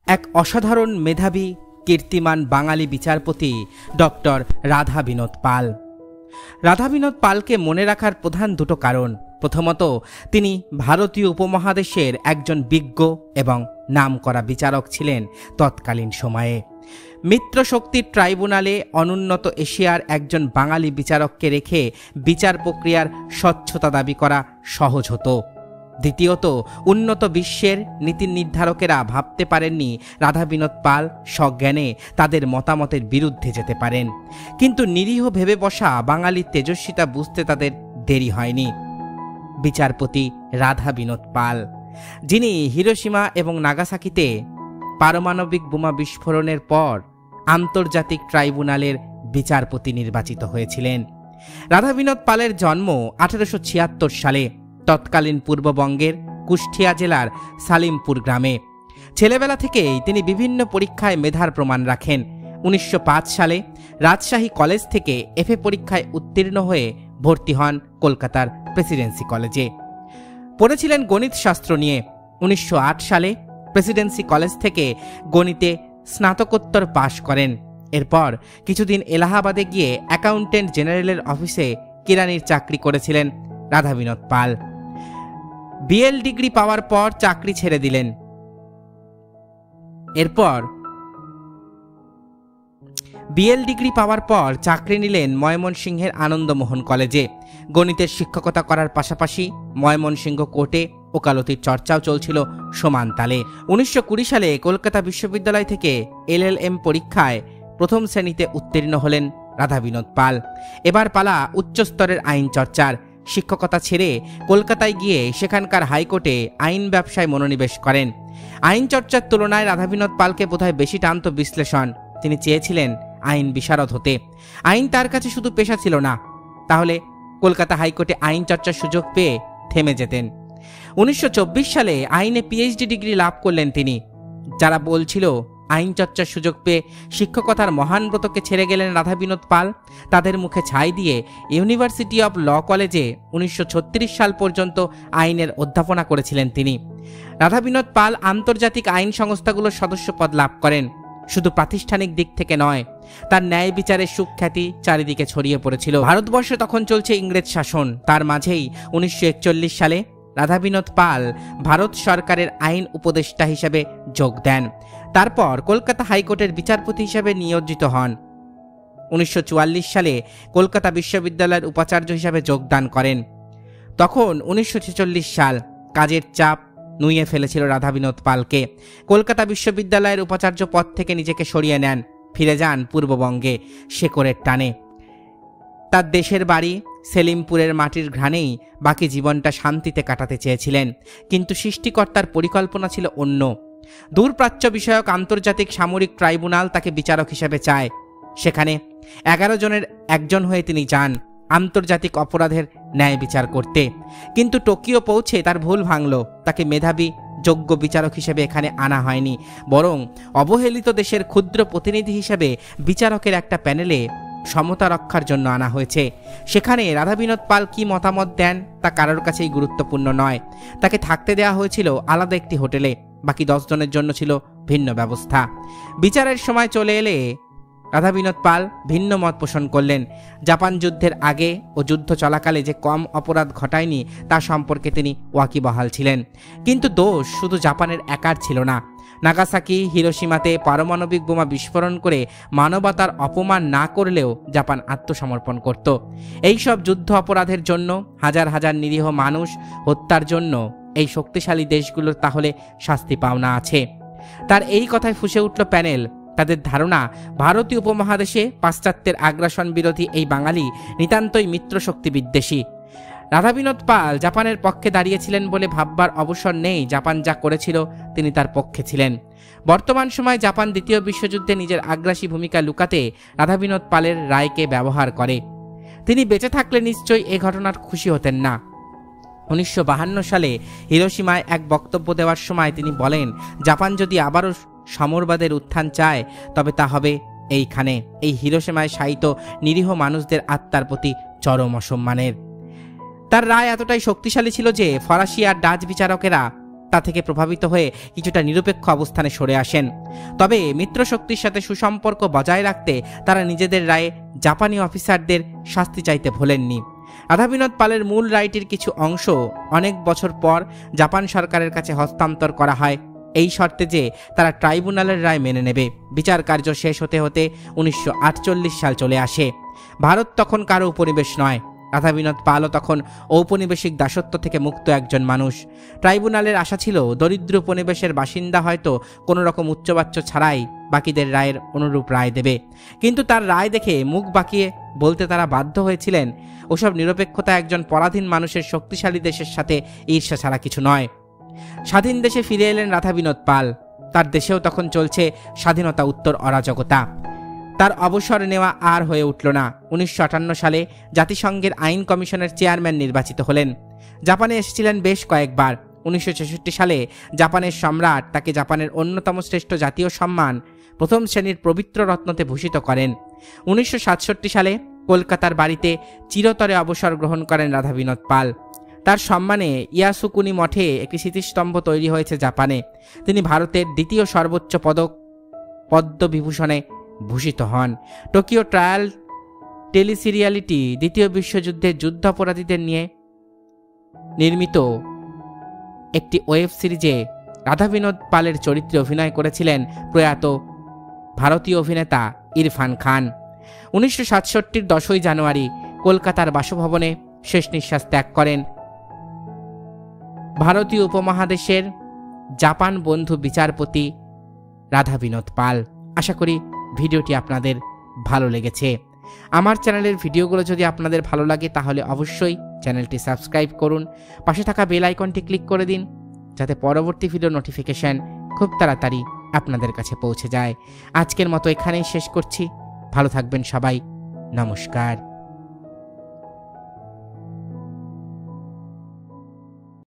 এক অসাধারণ মেধাবী কীর্তিমান বাঙালি বিচারপতি ডক্টর রাধা বিনোদ পাল। রাধা বিনোদ পালকে মনে রাখার প্রধান দুটো কারণ। প্রথমত, তিনি ভারতীয় উপমহাদেশের একজন বিজ্ঞ এবং নামকরা বিচারক ছিলেন তৎকালীন সময়ে। মিত্রশক্তির ট্রাইব্যুনালে অনুন্নত এশিয়ার একজন বাঙালি বিচারককে রেখে বিচার প্রক্রিয়ার স্বচ্ছতা দাবি করা সহজ হতো। দ্বিতীয়ত, উন্নত বিশ্বের নীতি নির্ধারকেরা ভাবতে পারেননি রাধা বিনোদ পাল সজ্ঞানে তাদের মতামতের বিরুদ্ধে যেতে পারেন। কিন্তু নিরীহ ভেবে বসা বাঙালির তেজস্বিতা বুঝতে তাদের দেরি হয়নি। বিচারপতি রাধা বিনোদ পাল, যিনি হিরোশিমা এবং নাগাসাকিতে পারমাণবিক বোমা বিস্ফোরণের পর আন্তর্জাতিক ট্রাইব্যুনালের বিচারপতি নির্বাচিত হয়েছিলেন। রাধা বিনোদ পালের জন্ম 1876 সালে তৎকালীন পূর্ববঙ্গের কুষ্টিয়া জেলার সালিমপুর গ্রামে। ছেলেবেলা থেকেই তিনি বিভিন্ন পরীক্ষায় মেধার প্রমাণ রাখেন। 1905 সালে রাজশাহী কলেজ থেকে এফএ পরীক্ষায় উত্তীর্ণ হয়ে ভর্তি হন কলকাতার প্রেসিডেন্সি কলেজে। পড়েছিলেন গণিত শাস্ত্র নিয়ে। 1908 সালে প্রেসিডেন্সি কলেজ থেকে গণিতে স্নাতকোত্তর পাশ করেন। এরপর কিছুদিন এলাহাবাদে গিয়ে অ্যাকাউন্টেন্ট জেনারেলের অফিসে কেরানির চাকরি করেছিলেন রাধা বিনোদ পাল। বিএল ডিগ্রি পাওয়ার পর চাকরি ছেড়ে দিলেন। এরপর বিএল ডিগ্রি পাওয়ার পর চাকরি নিলেন ময়মনসিংহের আনন্দমোহন কলেজে। গণিতের শিক্ষকতা করার পাশাপাশি ময়মনসিংহ কোর্টে ওকালতির চর্চাও চলছিল সমান তালে। 1920 সালে কলকাতা বিশ্ববিদ্যালয় থেকে এলএলএম পরীক্ষায় প্রথম শ্রেণীতে উত্তীর্ণ হলেন রাধা বিনোদ পাল। এবার পালা উচ্চস্তরের আইন চর্চার। শিক্ষকতা ছেড়ে কলকাতায় গিয়ে সেখানকার হাইকোর্টে আইন ব্যবসায় মনোনিবেশ করেন। আইন চর্চার তুলনায় রাধা বিনোদ পালকে বোধহয় বেশি টানত বিশ্লেষণ। তিনি চেয়েছিলেন আইন বিশারদ হতে। আইন তার কাছে শুধু পেশা ছিল না, তাহলে কলকাতা হাইকোর্টে আইন চর্চার সুযোগ পেয়ে থেমে যেতেন। 1924 সালে আইনে পিএইচডি ডিগ্রি লাভ করলেন তিনি। যারা বলছিল আইন চর্চার সুযোগ পেয়ে শিক্ষকতার মহান ব্রতকে ছেড়ে গেলেন রাধা বিনোদ পাল, তাদের মুখে ছাই দিয়ে ইউনিভার্সিটি অব ল কলেজে 1936 সাল পর্যন্ত আইনের অধ্যাপনা করেছিলেন তিনি। রাধা বিনোদ পাল আন্তর্জাতিক আইন সংস্থাগুলোর সদস্যপদ লাভ করেন। শুধু প্রাতিষ্ঠানিক দিক থেকে নয়, তার ন্যায় বিচারের সুখ্যাতি চারিদিকে ছড়িয়ে পড়েছিল। ভারতবর্ষে তখন চলছে ইংরেজ শাসন। তার মাঝেই 1941 সালে রাধা বিনোদ পাল ভারত সরকারের আইন উপদেষ্টা হিসেবে যোগ দেন। তারপর কলকাতা হাইকোর্টের বিচারপতি হিসেবে নিয়োজিত হন। 1944 সালে কলকাতা বিশ্ববিদ্যালয়ের উপাচার্য হিসেবে যোগদান করেন। তখন 1946 সাল। কাজের চাপ নুইয়ে ফেলেছিল রাধা বিনোদ পালকে। কলকাতা বিশ্ববিদ্যালয়ের উপাচার্য পদ থেকে নিজেকে সরিয়ে নেন। ফিরে যান পূর্ববঙ্গে শেকড়ের টানে। তার দেশের বাড়ি সেলিমপুরের মাটির ঘ্রাণেই বাকি জীবনটা শান্তিতে কাটাতে চেয়েছিলেন। কিন্তু সৃষ্টিকর্তার পরিকল্পনা ছিল অন্য। দূরপ্রাচ্য বিষয়ক আন্তর্জাতিক সামরিক ট্রাইব্যুনাল তাকে বিচারক হিসেবে চায়। সেখানে 11 জনের একজন হয়ে তিনি যান আন্তর্জাতিক অপরাধের ন্যায় বিচার করতে। কিন্তু টোকিও পৌঁছে তার ভুল ভাঙল। তাকে মেধাবী যোগ্য বিচারক হিসেবে এখানে আনা হয়নি, বরং অবহেলিত দেশের ক্ষুদ্র প্রতিনিধি হিসেবে বিচারকের একটা প্যানেলে সমতা রক্ষার জন্য আনা হয়েছে। সেখানে রাধা বিনোদ পাল কি মতামত দেন তা কারোর কাছেই গুরুত্বপূর্ণ নয়। তাকে থাকতে দেওয়া হয়েছিল আলাদা একটি হোটেলে। বাকি 10 জনের জন্য ছিল ভিন্ন ব্যবস্থা। বিচারের সময় চলে এলে রাধা বিনোদ পাল ভিন্ন মত পোষণ করলেন। জাপান যুদ্ধের আগে ও যুদ্ধ চলাকালে যে কম অপরাধ ঘটায়নি তা সম্পর্কে তিনি ওয়াকিবহাল ছিলেন। কিন্তু দোষ শুধু জাপানের একার ছিল না। নাগাসাকি, হিরোশিমাতে পারমাণবিক বোমা বিস্ফোরণ করে মানবতার অপমান না করলেও জাপান আত্মসমর্পণ করত। এইসব যুদ্ধ অপরাধের জন্য হাজার হাজার নিরীহ মানুষ হত্যার জন্য এই শক্তিশালী দেশগুলোর তাহলে শাস্তি পাওনা আছে। তার এই কথায় ফুঁসে উঠল প্যানেল। তাদের ধারণা, ভারতীয় উপমহাদেশে পাশ্চাত্যের আগ্রাসন বিরোধী এই বাঙালি নিতান্তই মিত্রশক্তি বিদ্বেষী। রাধা বিনোদ পাল জাপানের পক্ষে দাঁড়িয়েছিলেন বলে ভাববার অবসর নেই। জাপান যা করেছিল তিনি তার পক্ষে ছিলেন। বর্তমান সময়ে জাপান দ্বিতীয় বিশ্বযুদ্ধে নিজের আগ্রাসী ভূমিকা লুকাতে রাধা বিনোদ পালের রায়কে ব্যবহার করে। তিনি বেঁচে থাকলে নিশ্চয়ই এ ঘটনার খুশি হতেন না। 1952 সালে হিরোশিমায় এক বক্তব্য দেওয়ার সময় তিনি বলেন, জাপান যদি আবারও সমরবাদের উত্থান চায় তবে তা হবে এইখানে। এই হিরোশিমায় শায়িত নিরীহ মানুষদের আত্মার প্রতি চরম অসম্মানের। তার রায় এতটাই শক্তিশালী ছিল যে ফরাসি আর ডাচ বিচারকেরা তা থেকে প্রভাবিত হয়ে কিছুটা নিরপেক্ষ অবস্থানে সরে আসেন। তবে মিত্রশক্তির সাথে সুসম্পর্ক বজায় রাখতে তারা নিজেদের রায়ে জাপানি অফিসারদের শাস্তি চাইতে ভোলেননি। রাধা বিনোদ পালের মূল রায়টির কিছু অংশ অনেক বছর পর জাপান সরকারের কাছে হস্তান্তর করা হয়, এই শর্তে যে তারা ট্রাইব্যুনালের রায় মেনে নেবে। বিচার কার্য শেষ হতে হতে 1948 সাল চলে আসে। ভারত তখন কারো উপনিবেশ নয়। রাধা বিনোদ পালও তখন ঔপনিবেশিক দাসত্ব থেকে মুক্ত একজন মানুষ। ট্রাইব্যুনালের আশা ছিল দরিদ্র উপনিবেশের বাসিন্দা হয়তো কোনো রকম উচ্চবাচ্য ছাড়াই বাকিদের রায়ের অনুরূপ রায় দেবে, কিন্তু তার রায় দেখে মুখ বাঁকিয়ে বলতে তারা বাধ্য হয়েছিলেন, ওসব নিরপেক্ষতা একজন পরাধীন মানুষের শক্তিশালী দেশের সাথে ঈর্ষা ছাড়া কিছু নয়। স্বাধীন দেশে ফিরে এলেন রাধা বিনোদ পাল। তার দেশেও তখন চলছে স্বাধীনতা উত্তর অরাজকতা। তার অবসর নেওয়া আর হয়ে উঠল না। 1958 সালে জাতিসংঘের আইন কমিশনের চেয়ারম্যান নির্বাচিত হলেন। জাপানে এসেছিলেন বেশ কয়েকবার। 1966 সালে জাপানের সম্রাট তাকে জাপানের অন্যতম শ্রেষ্ঠ জাতীয় সম্মান প্রথম শ্রেণীর পবিত্র রত্নতে ভূষিত করেন। 1967 সালে কলকাতার বাড়িতে চিরতরে অবসর গ্রহণ করেন রাধা বিনোদ পাল। তার সম্মানে ইয়াসুকুনি মঠে একটি স্মৃতিস্তম্ভ তৈরি হয়েছে জাপানে। তিনি ভারতের দ্বিতীয় সর্বোচ্চ পদক পদ্মবিভূষণে ভূষিত হন। টোকিও ট্রায়াল টেলিসিরিয়ালিটি দ্বিতীয় বিশ্বযুদ্ধের যুদ্ধাপরাধীদের নিয়ে নির্মিত একটি ওয়েব সিরিজে রাধা বিনোদ পালের চরিত্রে অভিনয় করেছিলেন প্রয়াত ভারতীয় অভিনেতা ইরফান খান। 1967 10ই জানুয়ারি কলকাতার বাসভবনে শেষ নিঃশ্বাস ত্যাগ করেন ভারতীয় উপমহাদেশের জাপান বন্ধু বিচারপতি রাধা বিনোদ পাল। আশা করি ভিডিওটি আপনাদের ভালো লেগেছে। আমার চ্যানেলের ভিডিওগুলো যদি আপনাদের ভালো লাগে তাহলে অবশ্যই চ্যানেলটি সাবস্ক্রাইব করুন, পাশে থাকা বেল আইকনটি ক্লিক করে দিন যাতে পরবর্তী ভিডিও নোটিফিকেশন খুব তাড়াতাড়ি আপনাদের কাছে পৌঁছে যায়। আজকের মতো এখানেই শেষ করছি। ভালো থাকবেন সবাই। নমস্কার।